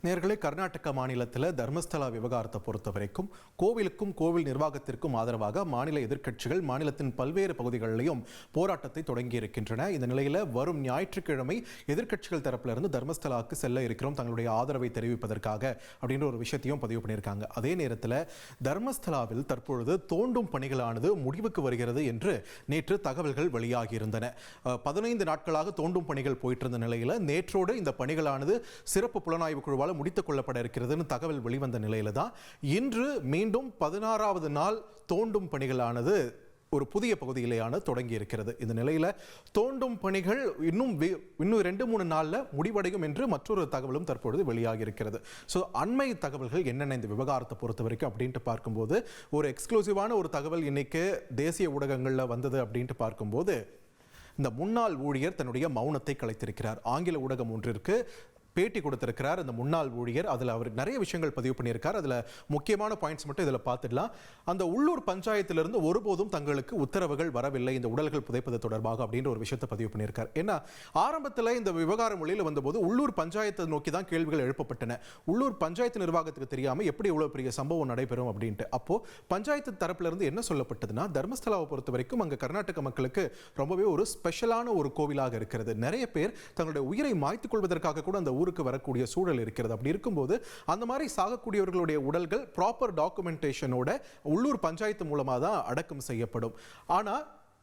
நேர்களே, கர்நாடக மாநிலத்தில் தர்மஸ்தலா விவகாரத்தை பொறுத்த வரைக்கும் கோவிலுக்கும் கோவில் நிர்வாகத்திற்கும் ஆதரவாக மாநில எதிர்க்கட்சிகள் மாநிலத்தின் பல்வேறு பகுதிகளிலும் போராட்டத்தை தொடங்கி இருக்கின்றன. இந்த நிலையில் வரும் ஞாயிற்றுக்கிழமை எதிர்க்கட்சிகள் தரப்பிலிருந்து தர்மஸ்தலாவுக்கு செல்ல இருக்கிறோம் தங்களுடைய ஆதரவை தெரிவிப்பதற்காக அப்படின்ற ஒரு விஷயத்தையும் பதிவு பண்ணியிருக்காங்க. அதே நேரத்தில் தர்மஸ்தலாவில் தற்பொழுது தோண்டும் பணிகளானது முடிவுக்கு வருகிறது என்று நேற்று தகவல்கள் வெளியாகியிருந்தன. 15 நாட்களாக தோண்டும் பணிகள் போயிட்டு இருந்த நிலையில் நேற்றோடு இந்த பணிகளானது சிறப்பு புலனாய்வு குழுவால் முடித்துக் கொள்ளப்பட இருக்கிறதுன்னு தகவல் வெளிவந்த நிலையில தான் இன்று மீண்டும் 16வது நாள் தோண்டும் பணிகளானது ஒரு புதிய பகுதியிலேயான தொடங்கி இருக்கிறது. இந்த நிலையில தோண்டும் பணிகள் இன்னும் 2-3 நாள்ல முடிவடையும் என்று மற்றொரு தகவலும் தற்பொழுது வெளியாகி இருக்கிறது. ஸோ அண்மை தகவல்கள் என்னென்ன இந்த விவகாரத்தை பொறுத்த வரைக்கும் அப்படின்ட்டு பார்க்கும்போது ஒரு எக்ஸ்க்ளூசிவான ஒரு தகவல் இன்னைக்கு தேசிய ஊடகங்கள்ல வந்தது அப்படின்ட்டு பார்க்கும்போது இந்த முன்னாள் ஊழியர் தன்னுடைய மௌனத்தை கலைத்திருக்கிறார். ஆங்கில ஊடகம் ஒன்றிற்கு பேட்டி கொடுத்திருக்கிறார் அந்த முன்னாள் ஊழியர். அதில் அவர் நிறைய விஷயங்கள் பதிவு பண்ணியிருக்கார். அதில் முக்கியமான பாயிண்ட்ஸ் மட்டும் இதில் பார்த்துடலாம். அந்த உள்ளூர் பஞ்சாயத்திலிருந்து ஒருபோதும் தங்களுக்கு உத்தரவுகள் வரவில்லை இந்த உடல்கள் புதைப்பது தொடர்பாக அப்படின்ற ஒரு விஷயத்தை பதிவு பண்ணியிருக்கார். ஏன்னா ஆரம்பத்தில் இந்த விவகாரம் வெளியில் வந்தபோது உள்ளூர் பஞ்சாயத்தை நோக்கி தான் கேள்விகள் எழுப்பப்பட்டன. உள்ளூர் பஞ்சாயத்து நிர்வாகத்துக்கு தெரியாமல் எப்படி இவ்வளோ பெரிய சம்பவம் நடைபெறும் அப்படின்ட்டு. அப்போ பஞ்சாயத்து தரப்பிலிருந்து என்ன சொல்லப்பட்டதுன்னா, தர்மஸ்தலாவை பொறுத்த வரைக்கும் அங்கே கர்நாடக மக்களுக்கு ரொம்பவே ஒரு ஸ்பெஷலான ஒரு கோவிலாக இருக்கிறது. நிறைய பேர் தங்களுடைய உயிரை மாய்த்துக் கொள்வதற்காக கூட அந்த ஊருக்கு வரக்கூடிய சூழல் இருக்கிறது. அப்படி இருக்கும்போது அந்த மாதிரி சாகக்கூடியவர்களுடைய உடல்கள் ப்ராப்பர் டாக்குமெண்டேஷனோட உள்ளூர் பஞ்சாயத்து மூலமாக தான் அடக்கம் செய்யப்படும். ஆனா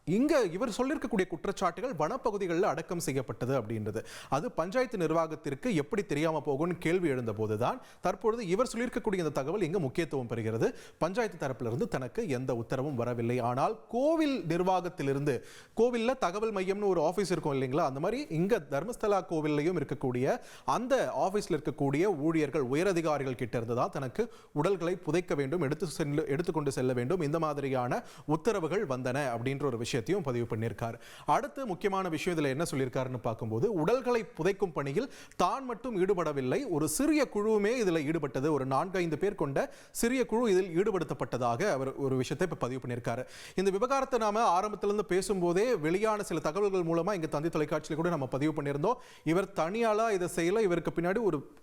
இங்க இவர் சொல்லியிருக்கக்கூடிய குற்றச்சாட்டுகள் வனப்பகுதிகளில் அடக்கம் செய்யப்பட்டது அப்படின்றது அது பஞ்சாயத்து நிர்வாகத்திற்கு எப்படி தெரியாம போகும்னு கேள்வி எழுந்த போதுதான் தற்பொழுது இவர் சொல்லியிருக்கக்கூடிய இந்த தகவல் இங்க முக்கியத்துவம் பெறுகிறது. பஞ்சாயத்து தரப்பிலிருந்து தனக்கு எந்த உத்தரவும் வரவில்லை. ஆனால் கோவில் நிர்வாகத்திலிருந்து, கோவில்ல தகவல் மையம்னு ஒரு ஆபீஸ் இருக்கும் இல்லைங்களா, அந்த மாதிரி இங்க தர்மஸ்தலா கோவில்லையும் இருக்கக்கூடிய அந்த ஆபீஸ்ல இருக்கக்கூடிய ஊழியர்கள் உயரதிகாரிகள் கிட்ட இருந்து தான் தனக்கு உடல்களை புதைக்க வேண்டும், எடுத்துக்கொண்டு செல்ல வேண்டும், இந்த மாதிரியான உத்தரவுகள் வந்தன அப்படின்ற ஒரு விஷயம் பதிவு பண்ணியிருக்கார். அடுத்து முக்கியமான விஷயம் இதில் என்ன சொல்லியிருக்காருன்னு பார்க்கும்போது, உடல்களை புதைக்கும் பணியில் தான் மட்டும் ஈடுபடவில்லை, ஒரு சிறிய குழுவுமே இதில் ஈடுபட்டது, ஒரு 4-5 பேர் கொண்ட சிறிய குழு இதில் ஈடுபடுத்தப்பட்டதாக அவர் ஒரு விஷயத்தை இப்போ பதிவு பண்ணியிருக்காரு. இந்த விவகாரத்தை நாம ஆரம்பத்திலிருந்து பேசும்போதே வெளியான சில தகவல்கள் மூலமா இங்க தந்தி தொலைக்காட்சியில் கூட நம்ம பதிவு பண்ணியிருந்தோம். இவர் தனியாளா இதை செய்யல, இவருக்கு பின்னாடி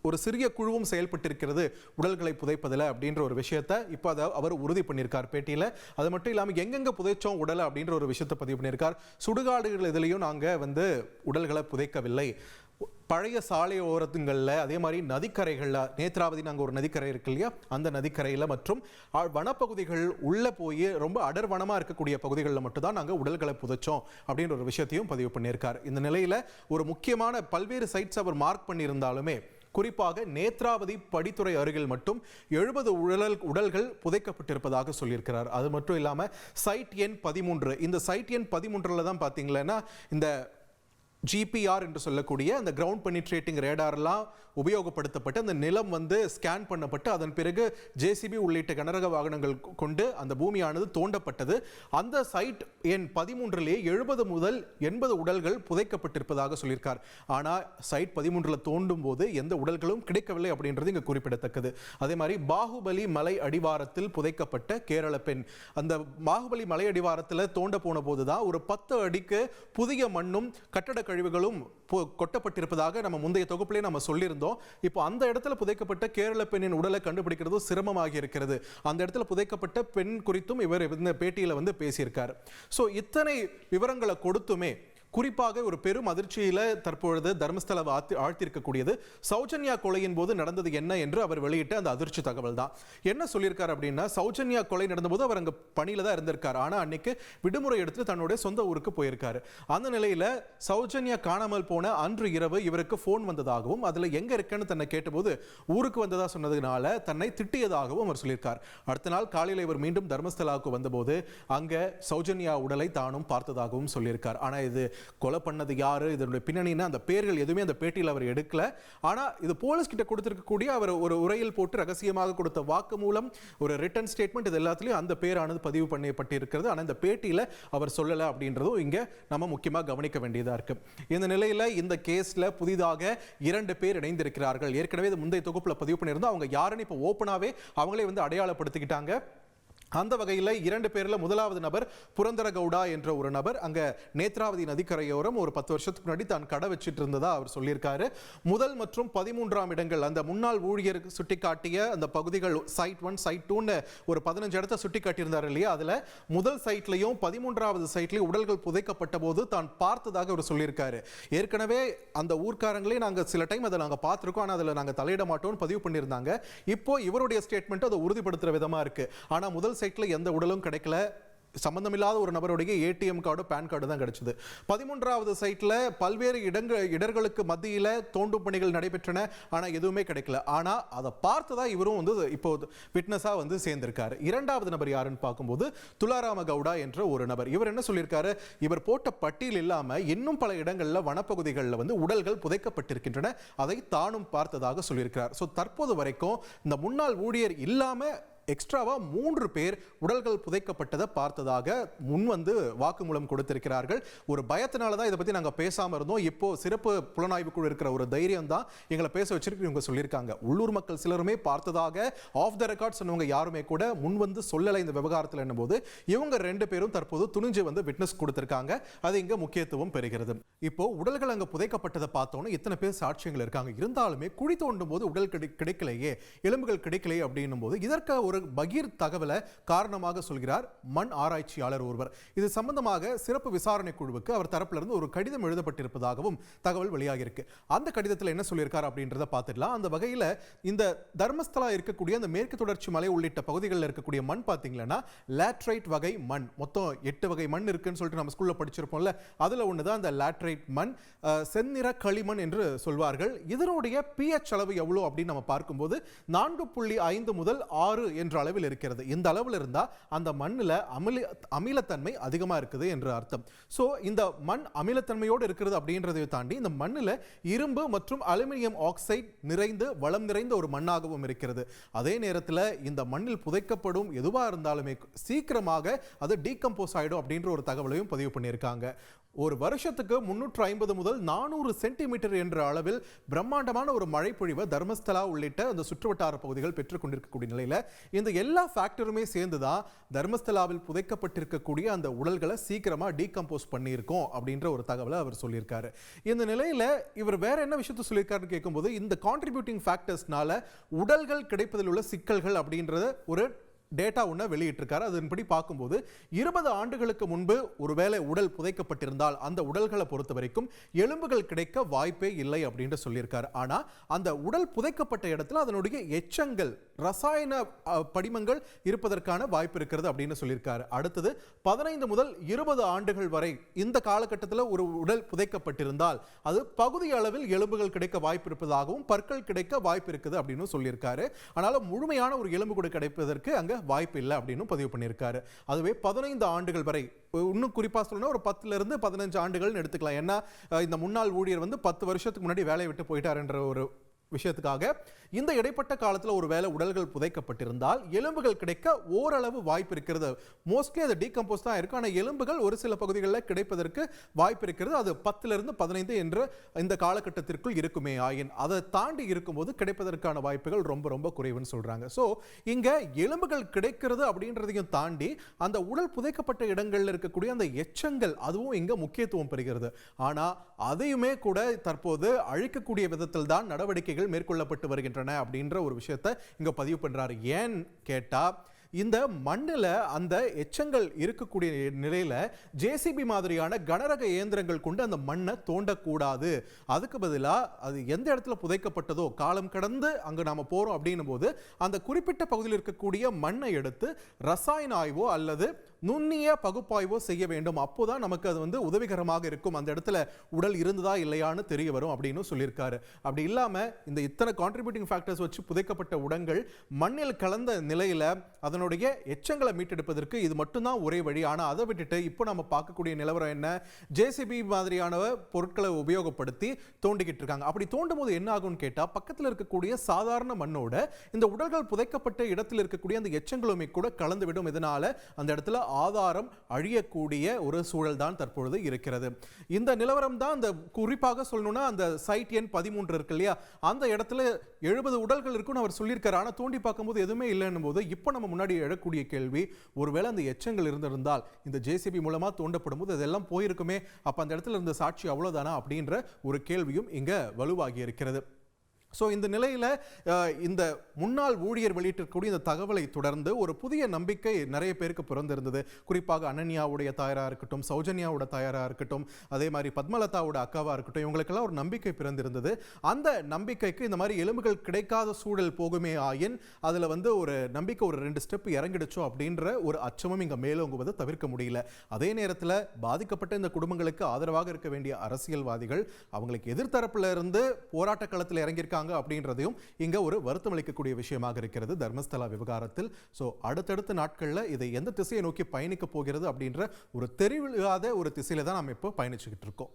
ஒரு சிறிய குழுவும் செயல்பட்டிருக்கிறது உடல்களை புதைப்பதில் அப்படின்ற ஒரு விஷயத்தை இப்போ அவர் உறுதி பண்ணியிருக்கார் பேட்டியில். அது மட்டும் இல்லாமல் எங்கெங்க புதைச்சோம் உடலை அப்படின்ற ஒரு விஷயத்தை பதிவு பண்ணியிருக்கார். சுடுகாடுகள் இதிலையும் நாங்க உடல்களை புதைக்கவில்லை, பழைய சாலை ஓரத்துங்களில், அதே மாதிரி நதிக்கரைகளில், நேத்ராவதி நாங்கள் ஒரு நதிக்கரை இருக்கு இல்லையா, அந்த நதிக்கரையில் மற்றும் வனப்பகுதிகள் உள்ள போய் ரொம்ப அடர்வனமாக இருக்கக்கூடிய பகுதிகளில் மட்டும்தான் நாங்கள் உடல்களை புதைச்சோம் அப்படின்ற ஒரு விஷயத்தையும் பதிவு பண்ணியிருக்கார். இந்த நிலையில் ஒரு முக்கியமான பல்வேறு சைட்ஸ் அவர் மார்க் பண்ணியிருந்தாலுமே குறிப்பாக நேத்ராவதி படித்துறை அருகில் மட்டும் 70 உடல்கள் புதைக்கப்பட்டிருப்பதாக சொல்லியிருக்கிறார். அது மட்டும் இல்லாமல் சைட் எண் 13, இந்த சைட் எண் 13 தான் பார்த்தீங்கன்னா இந்த GPR என்று சொல்லக்கூடிய அந்த கிரவுண்ட் பெனிட்ரேட்டிங் ரேடார்லாம் உபயோகப்படுத்தப்பட்டு அந்த நிலம் ஸ்கேன் பண்ணப்பட்டு அதன் பிறகு JCB உள்ளிட்ட கனரக வாகனங்கள் கொண்டு அந்த பூமியானது தோண்டப்பட்டது. அந்த சைட் எண் 13 70 முதல் 80 உடல்கள் புதைக்கப்பட்டிருப்பதாக சொல்லியிருக்கார். ஆனால் சைட் 13 தோண்டும் போது எந்த உடல்களும் கிடைக்கவில்லை அப்படின்றது இங்கே குறிப்பிடத்தக்கது. அதே மாதிரி பாகுபலி மலை அடிவாரத்தில் புதைக்கப்பட்ட கேரள பெண், அந்த பாகுபலி மலை அடிவாரத்தில் தோண்ட போன போதுதான் ஒரு 10 அடிக்கு புதிய மண்ணும் கட்டட கழிவுகளும் கொட்டப்பட்டிருப்பதாக நம்ம முந்தைய தொகுப்பிலே நம்ம சொல்லியிருந்தோம். இப்போ அந்த இடத்துல புதைக்கப்பட்ட கேரள பெண்ணின் உடலை கண்டுபிடிக்கிறது சிரமமாக இருக்கிறது. அந்த இடத்துல புதைக்கப்பட்ட பெண் குறித்தும் இவர் இந்த பேட்டியில் பேசியிருக்கார். ஸோ இத்தனை விவரங்களை கொடுத்துமே குறிப்பாக ஒரு பெரும் அதிர்ச்சியில தற்பொழுது தர்மஸ்தலாவை ஆழ்த்திருக்கக்கூடியது சௌஜன்யா கொலையின் போது நடந்தது என்ன என்று அவர் வெளியிட்ட அந்த அதிர்ச்சி தகவல் தான். என்ன சொல்லியிருக்காரு அப்படின்னா, சௌஜன்யா கொலை நடந்தபோது அவர் அங்க பணியில தான் இருந்திருக்காரு. ஆனா அன்னைக்கு விடுமுறை எடுத்து தன்னுடைய சொந்த ஊருக்கு போயிருக்காரு. அந்த நிலையில சௌஜன்யா காணாமல் போன அன்று இரவு இவருக்கு போன் வந்ததாகவும் அதுல எங்க இருக்குன்னு தன்னை கேட்டபோது ஊருக்கு வந்ததா சொன்னதுனால தன்னை திட்டியதாகவும் அவர் சொல்லியிருக்கார். அடுத்த நாள் காலையில் இவர் மீண்டும் தர்மஸ்தலாவுக்கு வந்தபோது அங்க சௌஜன்யா உடலை தானும் பார்த்ததாகவும் சொல்லியிருக்கார். ஆனா இது கொலை பண்ணது யாரு, இதனுடைய பின்னணினா அந்த பேர்கள் எதுவுமே அந்த பேட்டியில் அவர் எடுக்கல. ஆனா இது போலீஸ் கிட்ட கொடுத்திருக்கக்கூடிய அவர் ஒரு உரையில் போட்டு ரகசியமாக கொடுத்த வாக்குமூலம், ஒரு ரிட்டன் ஸ்டேட்மெண்ட், இது எல்லாத்துலயும் அந்த பேரானது பதிவு பண்ணப்பட்டிருக்கிறது. ஆனா இந்த பேட்டியில அவர் சொல்லல அப்படின்றதும் இங்க நம்ம முக்கியமா கவனிக்க வேண்டியதா இருக்கு. இந்த நிலையில இந்த கேஸ்ல புதிதாக 2 பேர் இணைந்திருக்கிறார்கள். ஏற்கனவே முந்தைய தொகுப்புல பதிவு பண்ணியிருந்தோம். அவங்க யாருன்னு இப்ப ஓப்பனாவே அவங்களே அடையாளப்படுத்திக்கிட்டாங்க. அந்த வகையில் 2 பேர்ல முதலாவது நபர் புரந்தர கவுடா என்ற ஒரு நபர் அங்க நேத்ராவதி நதிக்கரையோரம் ஒரு 10 வருஷத்துக்கு முன்னாடி தான் கடை வச்சிட்டு இருந்ததா அவர் சொல்லியிருக்காரு. முதல் மற்றும் 13ஆம் இடங்கள் அந்த முன்னாள் ஊழியர் சுட்டிக்காட்டிய அந்த பகுதிகள் சைட் 1 சைட் 2 ஒரு 15 இடத்தை சுட்டி காட்டியிருந்தார் இல்லையா, அதுல முதல் சைட்லையும் 13வது சைட்லையும் உடல்கள் புதைக்கப்பட்ட போது தான் பார்த்ததாக அவர் சொல்லியிருக்காரு. ஏற்கனவே அந்த ஊர்க்காரங்களே நாங்க சில டைம் அதை நாங்க பார்த்திருக்கோம், ஆனா அதுல நாங்க தலையிட மாட்டோம்னு பதிவு பண்ணியிருந்தாங்க. இப்போ இவருடைய ஸ்டேட்மெண்ட் அதை உறுதிப்படுத்துற விதமா இருக்கு. ஆனா முதல் சைட்ல எந்த உடலும் கிடைக்கல, சம்பந்தமில்லாத ஒரு நபருடைய ஏடிஎம் கார்டு பேன் கார்டு தான் கிடைச்சது. 13வது சைட்ல பல்வேறு இடர்களுக்கு மத்தியில தோண்டும் பணிகள் நடைபெற்றன, ஆனா எதுவுமே கிடைக்கல. ஆனா அதை பார்த்ததா இவரும் வந்து இப்போ விட்னஸா வந்து சேர்ந்திருக்காரு. 2வது நபர் யாருன்னு பார்க்கும்போது துலாராம கவுடா என்ற ஒரு நபர். இவர் என்ன சொல்லியிருக்காரு, இவர் போட்ட பட்டியல் இல்லாம இன்னும் பல இடங்கள்ல வனப்பகுதிகளில் வந்து உடல்கள் புதைக்கப்பட்டிருக்கின்றன, அதை தானும் பார்த்ததாக சொல்லியிருக்கிறார். ஸோ தற்போது வரைக்கும் இந்த முன்னாள் ஊழியர் இல்லாம எக்ஸ்ட்ராவா 3 பேர் உடல்கள் புதைக்கப்பட்டதை பார்த்ததாக முன் வந்து வாக்குமூலம் கொடுத்திருக்கிறார்கள். ஒரு பயத்தினால தான் இதை பத்தி நாங்க பேசாம இருந்தோம். இப்போ சிறப்பு புலனாய்வு குழு இருக்கிற ஒரு தைரியம் தான் எங்களை பேச வச்சிருக்கு இவங்க சொல்லியிருக்காங்க. உள்ளூர் மக்கள் சிலருமே பார்த்ததாக ஆஃப் த ரெக்கார்ட் சொன்னவங்க யாருமே கூட முன் வந்து சொல்லலை இந்த விவகாரத்தில். என்னும்போது இவங்க 2 பேரும் தற்போது துணிஞ்சு வந்து விட்னஸ் கொடுத்திருக்காங்க. அது இங்க முக்கியத்துவம் பெறுகிறது. இப்போ உடல்கள் அங்க புதைக்கப்பட்டதை பார்த்தோன்னு இத்தனை பேர் சாட்சியங்கள் இருக்காங்க. இருந்தாலுமே குழி தோண்டும் போது உடல் கிடைக்கலையே, எலும்புகள் கிடைக்கலையே அப்படின்னும் போது இதற்கு ஒரு பகீர் தகவலை காரணமாக சொல்கிறார் மண் ஆராய்ச்சியாளர் ஒருவர். இது சம்பந்தமாக சிறப்பு விசாரணை குழுவுக்கு அவர் தரப்பிலிருந்து ஒரு கடிதம் எழுதப்பட்டிருப்பதாகவும் தகவல் வெளியாகி இருக்கு. அந்த கடிதத்தில் என்ன சொல்லியிருக்கார் அப்படின்றத பார்த்துடலாம். அந்த வகையில் இந்த தர்மஸ்தலா இருக்கக்கூடிய அந்த மேற்கு தொடர்ச்சி மலை உள்ளிட்ட பகுதிகளில் இருக்கக்கூடிய மண் பார்த்தீங்கன்னா லேட்ரைட் வகை மண். மொத்தம் 8 வகை மண் இருக்குன்னு சொல்லிட்டு நம்ம ஸ்கூல்ல படிச்சிருப்போம்ல, அதுல ஒண்ணுதான் அந்த லேட்ரைட் மண். செந்நிற களிமண் என்று சொல்வார்கள். இதனுடைய pH அளவு எவ்வளவு அப்படின்னு நம்ம பார்க்கும்போது 4.5 முதல் 6 என்ற அளவில் இருக்கிறது. இந்த அளவில் இருந்தா அந்த மண்ணில் அமிலத்தன்மை அதிகமா இருக்குது என்று அர்த்தம். சோ இந்த மண் அமிலத்தன்மையோடு இருக்கிறது அப்படின்றதை தாண்டி இந்த மண்ணில் இரும்பு மற்றும் அலுமினியம் ஆக்சைடு நிறைந்து வளம் நிறைந்த ஒரு மண்ணாகவும் இருக்கிறது. அதே நேரத்தில் இந்த மண்ணில் புதைக்கப்படும் எதுவா இருந்தாலுமே சீக்கிரமாக அது டீகம்போஸ் ஆயிடும் அப்படின்ற ஒரு தகவலையும் பதிவு பண்ணியிருக்காங்க. ஒரு வருஷத்துக்கு 350 முதல் 400 சென்டிமீட்டர் என்ற அளவில் பிரம்மாண்டமான ஒரு மழை பொழிவை தர்மஸ்தலா உள்ளிட்ட அந்த சுற்றுவட்டார பகுதிகள் பெற்றுக் கொண்டிருக்கக்கூடிய நிலையில இந்த எல்லா ஃபேக்டருமே சேர்ந்துதான் தர்மஸ்தலாவில் புதைக்கப்பட்டிருக்கக்கூடிய அந்த உடல்களை சீக்கிரமா டீகம்போஸ் பண்ணியிருக்கோம் அப்படின்ற ஒரு தகவலை அவர் சொல்லியிருக்காரு. இந்த நிலையில இவர் வேற என்ன விஷயத்த சொல்லியிருக்காருன்னு கேட்கும்போது இந்த கான்ட்ரிபியூட்டிங் ஃபேக்டர்ஸ்னால உடல்கள் கிடைப்பதில் உள்ள சிக்கல்கள் அப்படின்றத ஒரு டேட்டா ஒன்று வெளியிட்டிருக்காரு. அதன்படி பார்க்கும்போது 20 ஆண்டுகளுக்கு முன்பு ஒருவேளை உடல் புதைக்கப்பட்டிருந்தால் அந்த உடல்களை பொறுத்த வரைக்கும் எலும்புகள் கிடைக்க வாய்ப்பே இல்லை அப்படின்னு சொல்லியிருக்காரு. ஆனா அந்த உடல் புதைக்கப்பட்ட இடத்துல அதனுடைய எச்சங்கள் ரசாயன படிமங்கள் இருப்பதற்கான வாய்ப்பு இருக்கிறது அப்படின்னு சொல்லியிருக்காரு. அடுத்தது 15 முதல் 20 ஆண்டுகள் வரை இந்த காலகட்டத்தில் ஒரு உடல் புதைக்கப்பட்டிருந்தால் அது பகுதி அளவில் எலும்புகள் கிடைக்க வாய்ப்பு இருப்பதாகவும் பற்கள் கிடைக்க வாய்ப்பு இருக்குது அப்படின்னு சொல்லியிருக்காரு. ஆனாலும் முழுமையான ஒரு எலும்பு கூட கிடைப்பதற்கு அங்க வாய்ப்பு இல்லை அப்படின்னு பதிவு பண்ணியிருக்காரு. அதுவே 15 ஆண்டுகள் வரை, இன்னும் குறிப்பா சொல்லணும் ஒரு 10 இருந்து 15 ஆண்டுகள் எடுத்துக்கலாம். ஏன்னா இந்த முன்னாள் ஊழியர் வந்து 10 வருஷத்துக்கு முன்னாடி வேலையை விட்டு போயிட்டார் என்ற ஒரு விஷயத்துக்காக இந்த இடைப்பட்ட காலத்தில் ஒரு வேளை உடல்கள் புதைக்கப்பட்டிருந்தால் எலும்புகள் கிடைக்க ஓரளவு வாய்ப்பு இருக்கிறது. மோஸ்ட்லி அது டீகம்போஸ் தான் இருக்கும், ஆனால் எலும்புகள் ஒரு சில பகுதிகளில் கிடைப்பதற்கு வாய்ப்பு இருக்கிறது. அது 10 15 என்ற இந்த காலகட்டத்திற்குள் இருக்குமே ஆயின், அதை தாண்டி இருக்கும்போது கிடைப்பதற்கான வாய்ப்புகள் ரொம்ப ரொம்ப குறைவுன்னு சொல்றாங்க. ஸோ இங்க எலும்புகள் கிடைக்கிறது அப்படின்றதையும் தாண்டி அந்த உடல் புதைக்கப்பட்ட இடங்களில் இருக்கக்கூடிய அந்த எச்சங்கள் அதுவும் இங்க முக்கியத்துவம் பெறுகிறது. ஆனா அதையுமே கூட தற்போது அழிக்கக்கூடிய விதத்தில் தான் நடவடிக்கைகள் மேற்கொள்ளப்பட்டு வருகின்றன அப்படின்ற ஒரு விஷயத்தை இங்க பதிவு பண்றாரு. ஏன் கேட்டா இந்த மண்ணில் அந்த எச்சங்கள் இருக்கக்கூடிய நிலையில ஜேசிபி மாதிரியான கனரக இயந்திரங்கள் கொண்டு அந்த மண்ணை தோண்டக்கூடாது. அதுக்கு பதிலாக அது எந்த இடத்துல புதைக்கப்பட்டதோ காலம் கடந்து அங்கு நாம போறோம் அப்படின்னும் போது அந்த குறிப்பிட்ட பகுதியில் இருக்கக்கூடிய மண்ணை எடுத்து ரசாயன ஆய்வோ அல்லது நுண்ணிய பகுப்பாய்வோ செய்ய வேண்டும். அப்போதான் நமக்கு அது வந்து உதவிகரமாக இருக்கும், அந்த இடத்துல உடல் இருந்ததா இல்லையான்னு தெரிய வரும் அப்படின்னு சொல்லியிருக்காரு. அப்படி இல்லாம இந்த இத்தனை கான்ட்ரிபியூட்டிங் ஃபேக்டர்ஸ் வச்சு புதைக்கப்பட்ட உடல்கள் மண்ணில் கலந்த நிலையில அதனுடைய எச்சங்களை மீட்டெடுப்பதற்கு இது மட்டும்தான் ஒரே வழி. ஆனா அதை விட்டுட்டு இப்போ நம்ம பார்க்கக்கூடிய நிலவரம் என்ன, ஜேசிபி மாதிரியான பொருட்களை உபயோகப்படுத்தி தோண்டிக்கிட்டு இருக்காங்க. அப்படி தோண்டும் போது என்ன ஆகும்னு கேட்டா பக்கத்தில் இருக்கக்கூடிய சாதாரண மண்ணோட இந்த உடல்கள் புதைக்கப்பட்ட இடத்தில் இருக்கக்கூடிய அந்த எச்சங்களுமே கூட கலந்து விடும். இதனால அந்த இடத்துல ஆதாரம் அழியக்கூடிய ஒரு சூழல் தான் தற்பொழுது இருக்கிறது. இந்த நிலவரம் தான் அந்த குறிப்பாக சொல்லணும்னா அந்த சைட் எண் 13 இருக்கு இல்லையா, அந்த இடத்துல 70 உடல்கள் இருக்குன்னு அவர் சொல்லியிருக்காரு. ஆனால் தோண்டி பார்க்கும்போது எதுவுமே இல்லைன்னும் போது இப்போ நம்ம முன்னாடி எழக்கூடிய கேள்வி, ஒருவேளை அந்த எச்சங்கள் இருந்திருந்தால் இந்த ஜேசிபி மூலமா தோண்டப்படும் போது அதெல்லாம் போயிருக்குமே, அப்ப அந்த இடத்துல இருந்த சாட்சி அவ்வளவுதானா அப்படின்ற ஒரு கேள்வியும் இங்க வலுவாகி இருக்கிறது. ஸோ இந்த நிலையில் இந்த முன்னாள் ஊழியர் வெளியிட்டிருக்கக்கூடிய இந்த தகவலை தொடர்ந்து ஒரு புதிய நம்பிக்கை நிறைய பேருக்கு பிறந்திருந்தது. குறிப்பாக அனன்யாவுடைய தாயாராக இருக்கட்டும், சௌஜன்யாவோட தாயாராக இருக்கட்டும், அதே மாதிரி பத்மலதாவோட அக்காவாக இருக்கட்டும், இவங்களுக்கெல்லாம் ஒரு நம்பிக்கை பிறந்திருந்தது. அந்த நம்பிக்கைக்கு இந்த மாதிரி எலும்புகள் கிடைக்காத சூழல் போகுமே ஆயின் அதில் ஒரு நம்பிக்கை ஒரு 2 ஸ்டெப் இறங்கிடுச்சோ அப்படின்ற ஒரு அச்சமும் இங்கே மேலோங்குவதை தவிர்க்க முடியல. அதே நேரத்தில் பாதிக்கப்பட்ட இந்த குடும்பங்களுக்கு ஆதரவாக இருக்க வேண்டிய அரசியல்வாதிகள் அவங்களுக்கு எதிர்த்தரப்புல இருந்து போராட்ட களத்தில் இறங்கியிருக்காங்க அப்படின்றதையும் இங்க ஒரு வருத்தம் அளிக்கக்கூடிய விஷயமாக இருக்கிறது தர்மஸ்தலா விவகாரத்தில். சோ அடுத்தடுத்த நாட்கள்ல இதை எந்த திசையை நோக்கி பயணிக்க போகிறது அப்படின்ற ஒரு தெரிவில்லாத ஒரு திசையில தான் நாம் இப்போ பயணிச்சுக்கிட்டு இருக்கோம்.